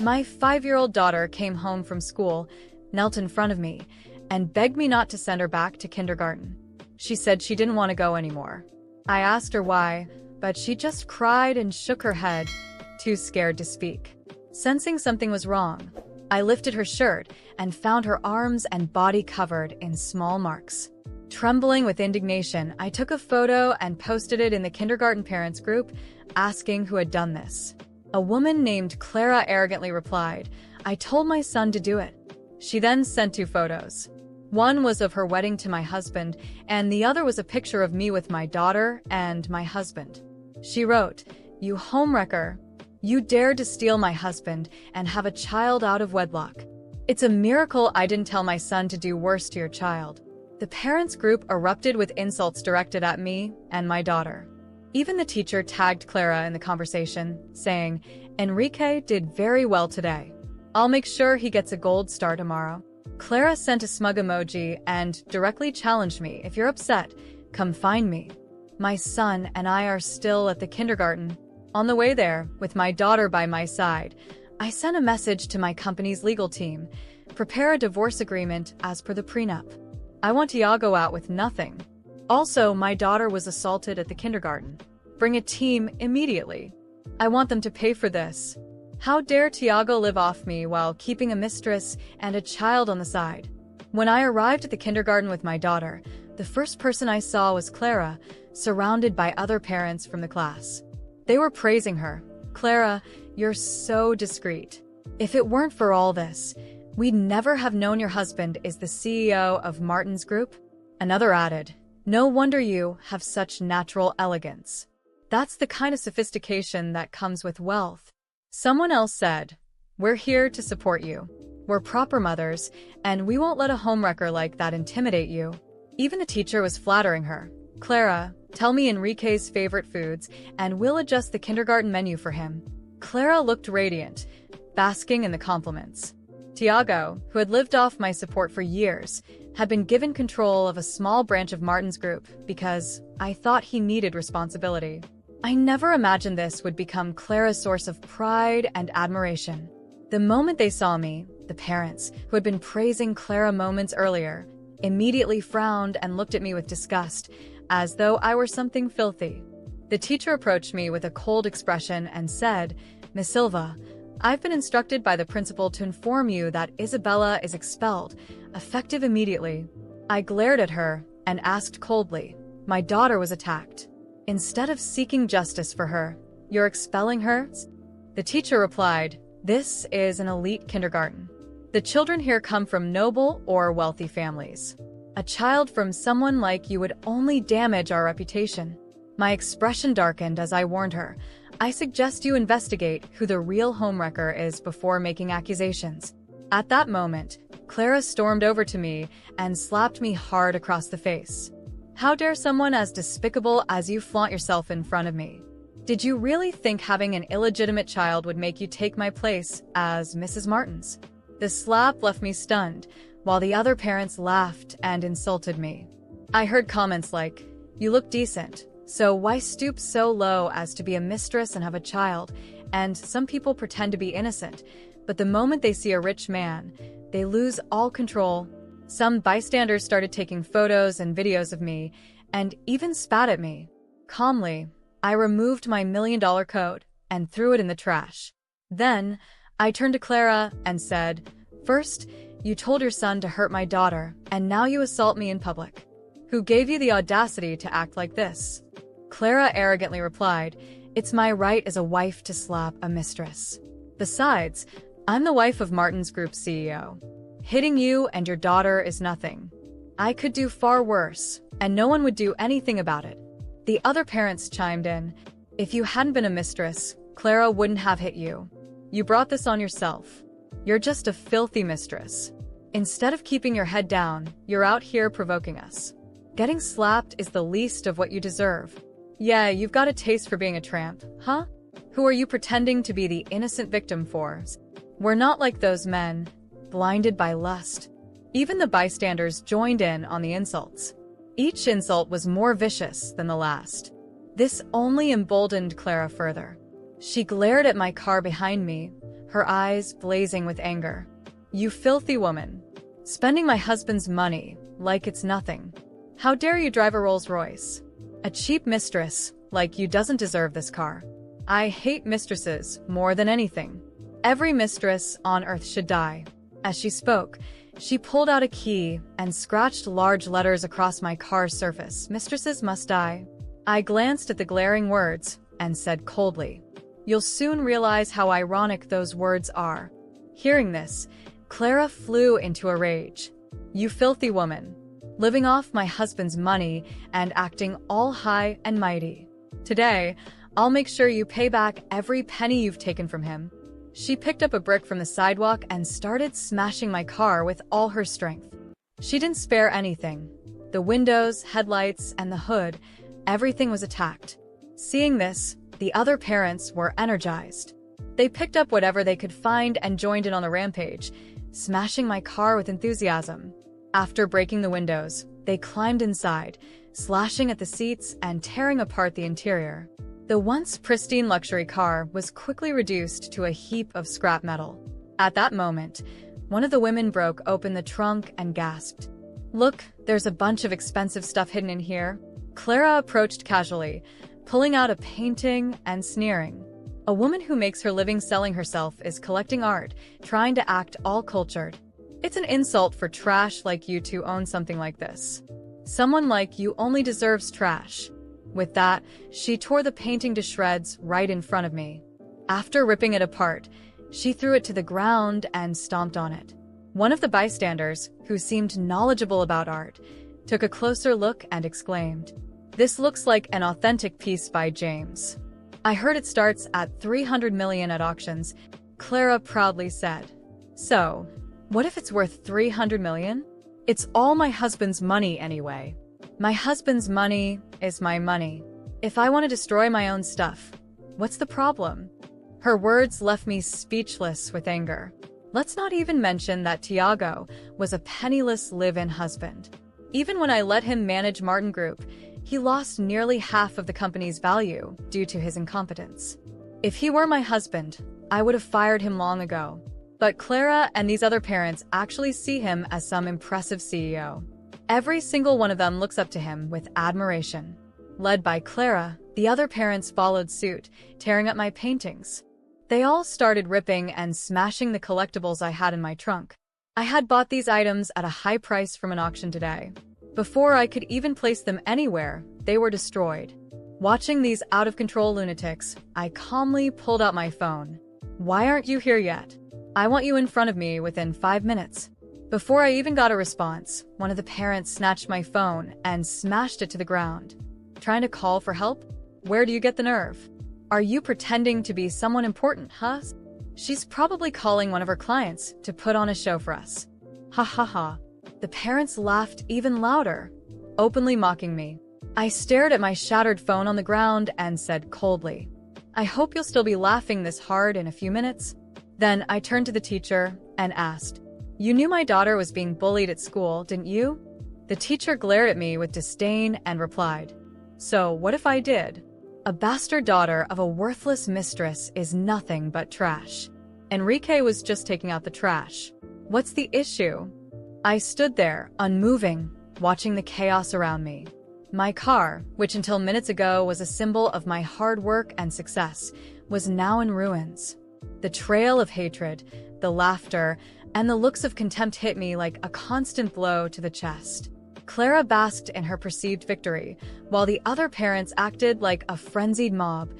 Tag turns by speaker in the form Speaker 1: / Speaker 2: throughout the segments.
Speaker 1: My 5-year-old daughter came home from school, knelt in front of me, and begged me not to send her back to kindergarten. She said she didn't want to go anymore. I asked her why, but she just cried and shook her head, too scared to speak. Sensing something was wrong, I lifted her shirt and found her arms and body covered in small marks. Trembling with indignation, I took a photo and posted it in the kindergarten parents group, asking who had done this. A woman named Clara arrogantly replied, "I told my son to do it." She then sent 2 photos. One was of her wedding to my husband, and the other was a picture of me with my daughter and my husband. She wrote, "You homewrecker. You dared to steal my husband and have a child out of wedlock. It's a miracle I didn't tell my son to do worse to your child." The parents group erupted with insults directed at me and my daughter. Even the teacher tagged Clara in the conversation, saying, "Enrique did very well today. I'll make sure he gets a gold star tomorrow." Clara sent a smug emoji and directly challenged me, "If you're upset, come find me." My son and I are still at the kindergarten. On the way there, with my daughter by my side, I sent a message to my company's legal team, "Prepare a divorce agreement as per the prenup. I want Tiago out with nothing. Also, my daughter was assaulted at the kindergarten. Bring a team immediately. I want them to pay for this. How dare Tiago live off me while keeping a mistress and a child on the side?" When I arrived at the kindergarten with my daughter, the first person I saw was Clara, surrounded by other parents from the class. They were praising her. "Clara, you're so discreet. If it weren't for all this, we'd never have known your husband is the CEO of Martin's Group." Another added, "No wonder you have such natural elegance. That's the kind of sophistication that comes with wealth." Someone else said, "We're here to support you. We're proper mothers, and we won't let a homewrecker like that intimidate you." Even the teacher was flattering her. "Clara, tell me Enrique's favorite foods, and we'll adjust the kindergarten menu for him." Clara looked radiant, basking in the compliments. Tiago, who had lived off my support for years, had been given control of a small branch of Martin's Group because I thought he needed responsibility. I never imagined this would become Clara's source of pride and admiration. The moment they saw me, the parents, who had been praising Clara moments earlier, immediately frowned and looked at me with disgust, as though I were something filthy. The teacher approached me with a cold expression and said, "Miss Silva, I've been instructed by the principal to inform you that Isabella is expelled, effective immediately." I glared at her and asked coldly, "My daughter was attacked. Instead of seeking justice for her, you're expelling her?" The teacher replied, "This is an elite kindergarten. The children here come from noble or wealthy families. A child from someone like you would only damage our reputation." My expression darkened as I warned her, "I suggest you investigate who the real homewrecker is before making accusations." At that moment, Clara stormed over to me and slapped me hard across the face. "How dare someone as despicable as you flaunt yourself in front of me? Did you really think having an illegitimate child would make you take my place as Mrs. Martins?" The slap left me stunned, while the other parents laughed and insulted me. I heard comments like, "You look decent, so why stoop so low as to be a mistress and have a child?" And some people pretend to be innocent, but the moment they see a rich man, they lose all control. Some bystanders started taking photos and videos of me, and even spat at me. Calmly, I removed my $1 million coat and threw it in the trash. Then, I turned to Clara and said, "First, you told your son to hurt my daughter, and now you assault me in public. Who gave you the audacity to act like this?" Clara arrogantly replied, "It's my right as a wife to slap a mistress. Besides, I'm the wife of Martin's Group CEO. Hitting you and your daughter is nothing. I could do far worse, and no one would do anything about it." The other parents chimed in, "If you hadn't been a mistress, Clara wouldn't have hit you. You brought this on yourself. You're just a filthy mistress. Instead of keeping your head down, you're out here provoking us. Getting slapped is the least of what you deserve. Yeah, you've got a taste for being a tramp, huh? Who are you pretending to be the innocent victim for? We're not like those men, blinded by lust." Even the bystanders joined in on the insults. Each insult was more vicious than the last. This only emboldened Clara further. She glared at my car behind me, her eyes blazing with anger. "You filthy woman. Spending my husband's money like it's nothing. How dare you drive a Rolls-Royce? A cheap mistress like you doesn't deserve this car. I hate mistresses more than anything. Every mistress on earth should die." As she spoke, she pulled out a key and scratched large letters across my car's surface. "Mistresses must die." I glanced at the glaring words and said coldly, "You'll soon realize how ironic those words are." Hearing this, Clara flew into a rage. "You filthy woman. Living off my husband's money and acting all high and mighty. Today, I'll make sure you pay back every penny you've taken from him." She picked up a brick from the sidewalk and started smashing my car with all her strength. She didn't spare anything. The windows, headlights, and the hood, everything was attacked. Seeing this, the other parents were energized. They picked up whatever they could find and joined in on the rampage, smashing my car with enthusiasm. After breaking the windows, they climbed inside, slashing at the seats and tearing apart the interior. The once pristine luxury car was quickly reduced to a heap of scrap metal. At that moment, one of the women broke open the trunk and gasped, "Look, there's a bunch of expensive stuff hidden in here." Clara approached casually, pulling out a painting and sneering. "A woman who makes her living selling herself is collecting art, trying to act all cultured. It's an insult for trash like you to own something like this. Someone like you only deserves trash." With that, she tore the painting to shreds right in front of me. After ripping it apart, she threw it to the ground and stomped on it. One of the bystanders, who seemed knowledgeable about art, took a closer look and exclaimed, "This looks like an authentic piece by James. I heard it starts at 300 million at auctions," Clara proudly said. "So, what if it's worth 300 million? It's all my husband's money anyway. My husband's money is my money. If I want to destroy my own stuff, what's the problem?" Her words left me speechless with anger. Let's not even mention that Tiago was a penniless live-in husband. Even when I let him manage Martin Group, he lost nearly half of the company's value due to his incompetence. If he were my husband, I would have fired him long ago. But Clara and these other parents actually see him as some impressive CEO. Every single one of them looks up to him with admiration. Led by Clara, the other parents followed suit, tearing up my paintings. They all started ripping and smashing the collectibles I had in my trunk. I had bought these items at a high price from an auction today. Before I could even place them anywhere, they were destroyed. Watching these out-of-control lunatics, I calmly pulled out my phone. "Why aren't you here yet? I want you in front of me within 5 minutes." Before I even got a response, one of the parents snatched my phone and smashed it to the ground. "Trying to call for help? Where do you get the nerve? Are you pretending to be someone important, huh? She's probably calling one of her clients to put on a show for us." Ha ha ha. The parents laughed even louder, openly mocking me. I stared at my shattered phone on the ground and said coldly, "I hope you'll still be laughing this hard in a few minutes." Then I turned to the teacher and asked, "You knew my daughter was being bullied at school, didn't you?" The teacher glared at me with disdain and replied, "So what if I did? A bastard daughter of a worthless mistress is nothing but trash. Enrique was just taking out the trash. What's the issue?" I stood there, unmoving, watching the chaos around me. My car, which until minutes ago was a symbol of my hard work and success, was now in ruins. The trail of hatred, the laughter, and the looks of contempt hit me like a constant blow to the chest. Clara basked in her perceived victory, while the other parents acted like a frenzied mob,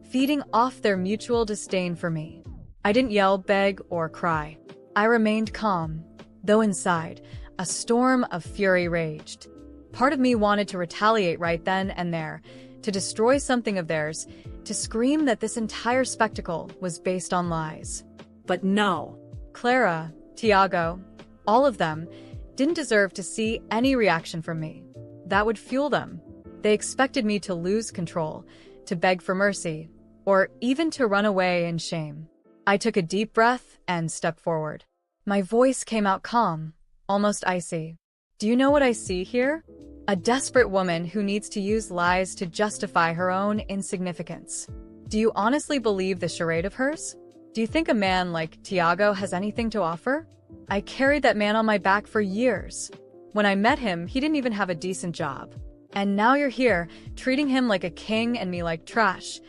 Speaker 1: feeding off their mutual disdain for me. I didn't yell, beg, or cry. I remained calm, though inside, a storm of fury raged. Part of me wanted to retaliate right then and there, to destroy something of theirs, to scream that this entire spectacle was based on lies. But no. Clara, Tiago, all of them, didn't deserve to see any reaction from me. That would fuel them. They expected me to lose control, to beg for mercy, or even to run away in shame. I took a deep breath and stepped forward. My voice came out calm, almost icy. "Do you know what I see here? A desperate woman who needs to use lies to justify her own insignificance. Do you honestly believe this charade of hers? Do you think a man like Tiago has anything to offer? I carried that man on my back for years. When I met him, he didn't even have a decent job. And now you're here, treating him like a king and me like trash.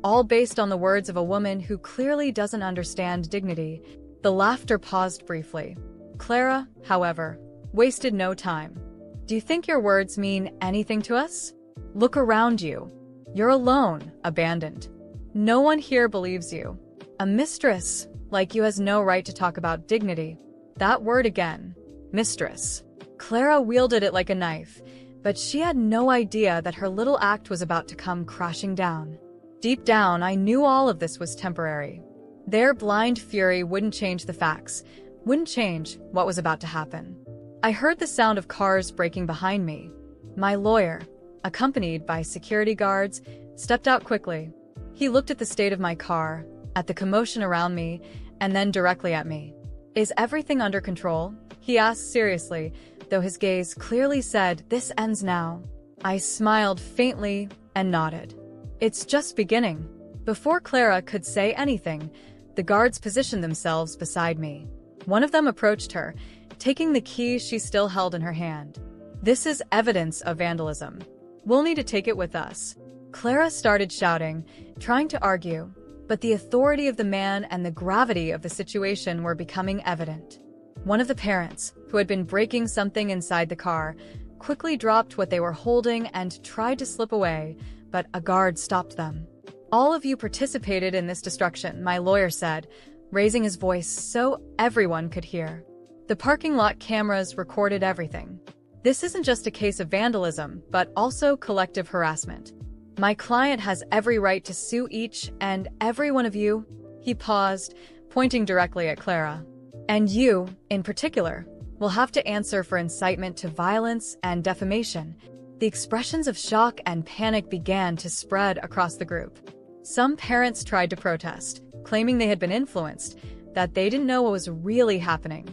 Speaker 1: All based on the words of a woman who clearly doesn't understand dignity. The laughter paused briefly. Clara, however, wasted no time. Do you think your words mean anything to us? Look around you. You're alone, abandoned. No one here believes you. A mistress like you has no right to talk about dignity. That word again. Mistress. Clara wielded it like a knife, but she had no idea that her little act was about to come crashing down. Deep down, I knew all of this was temporary. Their blind fury wouldn't change the facts, wouldn't change what was about to happen. I heard the sound of cars braking behind me. My lawyer, accompanied by security guards, stepped out quickly. He looked at the state of my car, at the commotion around me, and then directly at me. Is everything under control? He asked seriously, though his gaze clearly said, "This ends now." I smiled faintly and nodded. It's just beginning. Before Clara could say anything, the guards positioned themselves beside me. One of them approached her, taking the key she still held in her hand. This is evidence of vandalism. We'll need to take it with us. Clara started shouting, trying to argue, but the authority of the man and the gravity of the situation were becoming evident. One of the parents, who had been breaking something inside the car, quickly dropped what they were holding and tried to slip away, but a guard stopped them. All of you participated in this destruction, my lawyer said, raising his voice so everyone could hear. The parking lot cameras recorded everything. This isn't just a case of vandalism, but also collective harassment. My client has every right to sue each and every one of you. He paused, pointing directly at Clara. And you, in particular, will have to answer for incitement to violence and defamation. The expressions of shock and panic began to spread across the group. Some parents tried to protest, claiming they had been influenced, that they didn't know what was really happening.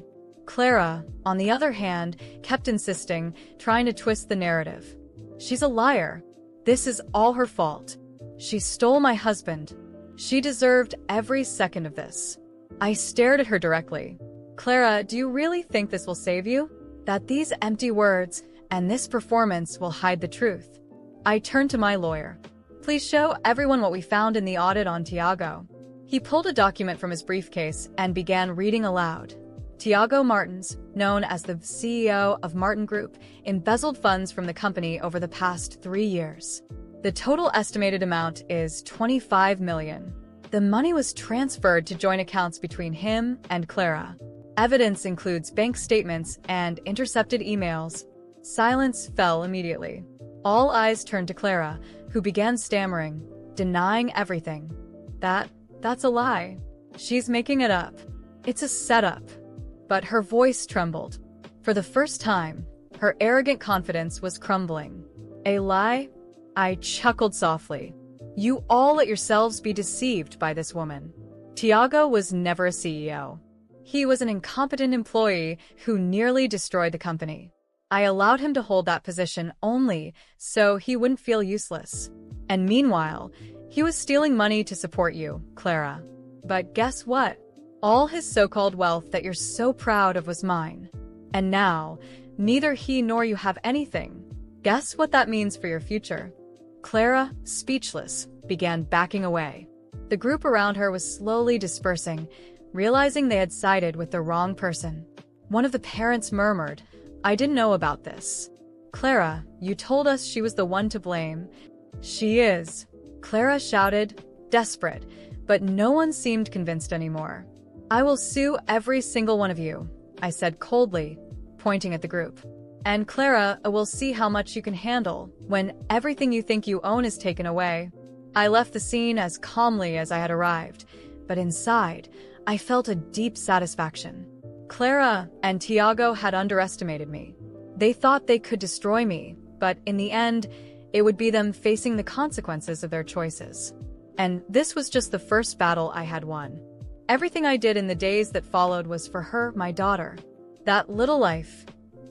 Speaker 1: Clara, on the other hand, kept insisting, trying to twist the narrative. She's a liar. This is all her fault. She stole my husband. She deserved every second of this. I stared at her directly. Clara, do you really think this will save you? That these empty words and this performance will hide the truth? I turned to my lawyer. Please show everyone what we found in the audit on Tiago. He pulled a document from his briefcase and began reading aloud. Tiago Martins, known as the CEO of Martin Group, embezzled funds from the company over the past 3 years. The total estimated amount is $25 million. The money was transferred to joint accounts between him and Clara. Evidence includes bank statements and intercepted emails. Silence fell immediately. All eyes turned to Clara, who began stammering, denying everything. That's a lie. She's making it up. It's a setup. But her voice trembled. For the first time, her arrogant confidence was crumbling. A lie? I chuckled softly. You all let yourselves be deceived by this woman. Tiago was never a CEO. He was an incompetent employee who nearly destroyed the company. I allowed him to hold that position only so he wouldn't feel useless. And meanwhile, he was stealing money to support you, Clara. But guess what? All his so-called wealth that you're so proud of was mine. And now, neither he nor you have anything. Guess what that means for your future? Clara, speechless, began backing away. The group around her was slowly dispersing, realizing they had sided with the wrong person. One of the parents murmured, I didn't know about this. Clara, you told us she was the one to blame. She is. Clara shouted, desperate, but no one seemed convinced anymore. I will sue every single one of you, I said coldly, pointing at the group. And Clara will see how much you can handle when everything you think you own is taken away. I left the scene as calmly as I had arrived, but inside, I felt a deep satisfaction. Clara and Tiago had underestimated me. They thought they could destroy me, but in the end, it would be them facing the consequences of their choices. And this was just the first battle I had won. Everything I did in the days that followed was for her, my daughter. That little life,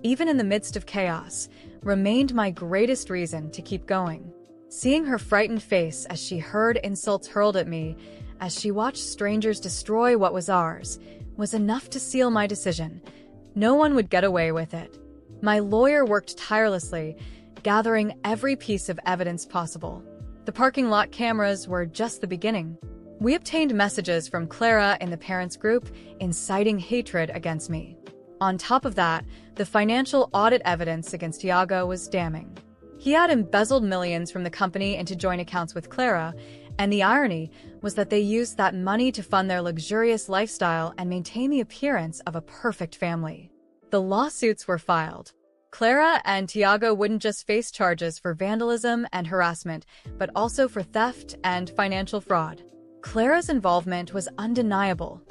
Speaker 1: even in the midst of chaos, remained my greatest reason to keep going. Seeing her frightened face as she heard insults hurled at me, as she watched strangers destroy what was ours, was enough to seal my decision. No one would get away with it. My lawyer worked tirelessly, gathering every piece of evidence possible. The parking lot cameras were just the beginning. We obtained messages from Clara in the parents' group inciting hatred against me. On top of that, the financial audit evidence against Tiago was damning. He had embezzled millions from the company into joint accounts with Clara, and the irony was that they used that money to fund their luxurious lifestyle and maintain the appearance of a perfect family. The lawsuits were filed. Clara and Tiago wouldn't just face charges for vandalism and harassment, but also for theft and financial fraud. Clara's involvement was undeniable.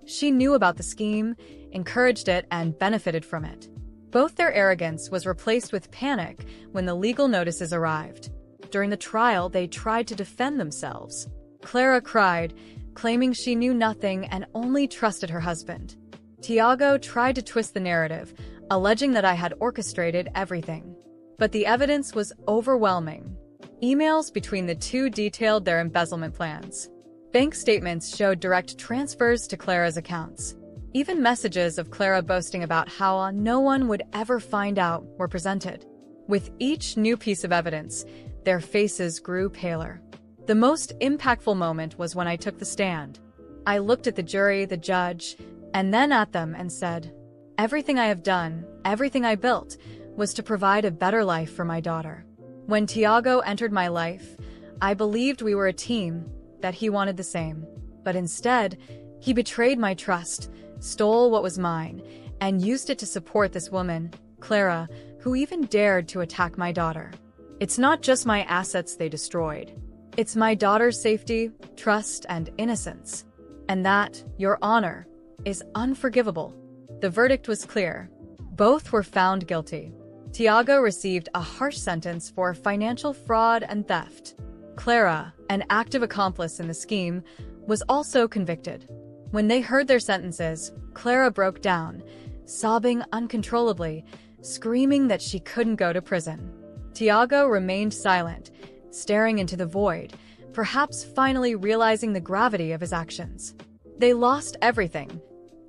Speaker 1: She knew about the scheme, encouraged it, and benefited from it. Both their arrogance was replaced with panic when the legal notices arrived. During the trial, they tried to defend themselves. Clara cried, claiming she knew nothing and only trusted her husband. Tiago tried to twist the narrative, alleging that I had orchestrated everything. But the evidence was overwhelming. Emails between the two detailed their embezzlement plans. Bank statements showed direct transfers to Clara's accounts. Even messages of Clara boasting about how no one would ever find out were presented. With each new piece of evidence, their faces grew paler. The most impactful moment was when I took the stand. I looked at the jury, the judge, and then at them and said, "Everything I have done, everything I built, was to provide a better life for my daughter. When Tiago entered my life, I believed we were a team, that he wanted the same. But instead, he betrayed my trust, stole what was mine, and used it to support this woman, Clara, who even dared to attack my daughter. It's not just my assets they destroyed. It's my daughter's safety, trust, and innocence. And that, Your Honor, is unforgivable." The verdict was clear. Both were found guilty. Tiago received a harsh sentence for financial fraud and theft. Clara, an active accomplice in the scheme, was also convicted. When they heard their sentences, Clara broke down, sobbing uncontrollably, screaming that she couldn't go to prison. Tiago remained silent, staring into the void, perhaps finally realizing the gravity of his actions. They lost everything: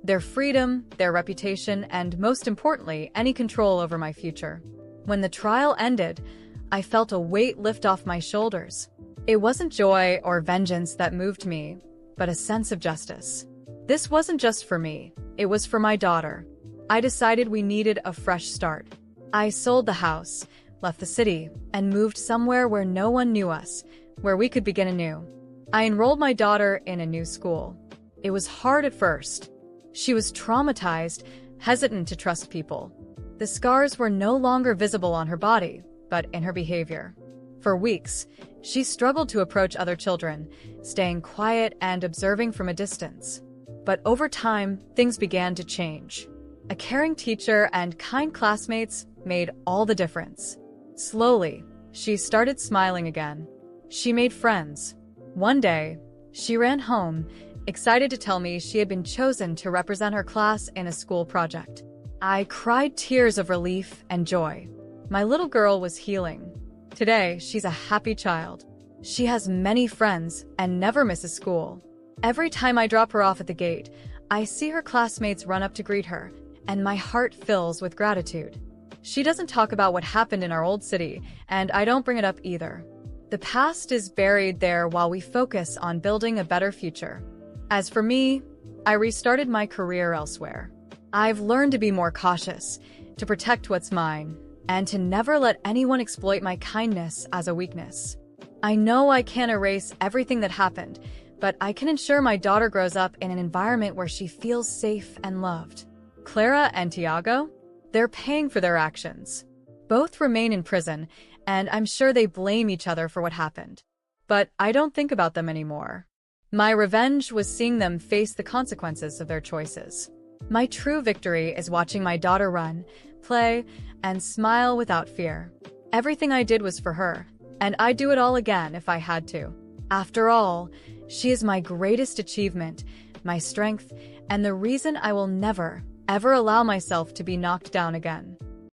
Speaker 1: their freedom, their reputation, and most importantly, any control over my future. When the trial ended, I felt a weight lift off my shoulders. It wasn't joy or vengeance that moved me, but a sense of justice. This wasn't just for me, it was for my daughter. I decided we needed a fresh start. I sold the house, left the city, and moved somewhere where no one knew us, where we could begin anew. I enrolled my daughter in a new school. It was hard at first. She was traumatized, hesitant to trust people. The scars were no longer visible on her body, but in her behavior. For weeks, she struggled to approach other children, staying quiet and observing from a distance. But over time, things began to change. A caring teacher and kind classmates made all the difference. Slowly, she started smiling again. She made friends. One day, she ran home, excited to tell me she had been chosen to represent her class in a school project. I cried tears of relief and joy. My little girl was healing. Today, she's a happy child. She has many friends and never misses school. Every time I drop her off at the gate, I see her classmates run up to greet her, and my heart fills with gratitude. She doesn't talk about what happened in our old city, and I don't bring it up either. The past is buried there while we focus on building a better future. As for me, I restarted my career elsewhere. I've learned to be more cautious, to protect what's mine, and to never let anyone exploit my kindness as a weakness. I know I can't erase everything that happened, but I can ensure my daughter grows up in an environment where she feels safe and loved. Clara and Tiago? They're paying for their actions. Both remain in prison, and I'm sure they blame each other for what happened. But I don't think about them anymore. My revenge was seeing them face the consequences of their choices. My true victory is watching my daughter run, play, and smile without fear. Everything I did was for her, and I'd do it all again if I had to. After all, she is my greatest achievement, my strength, and the reason I will never, ever allow myself to be knocked down again.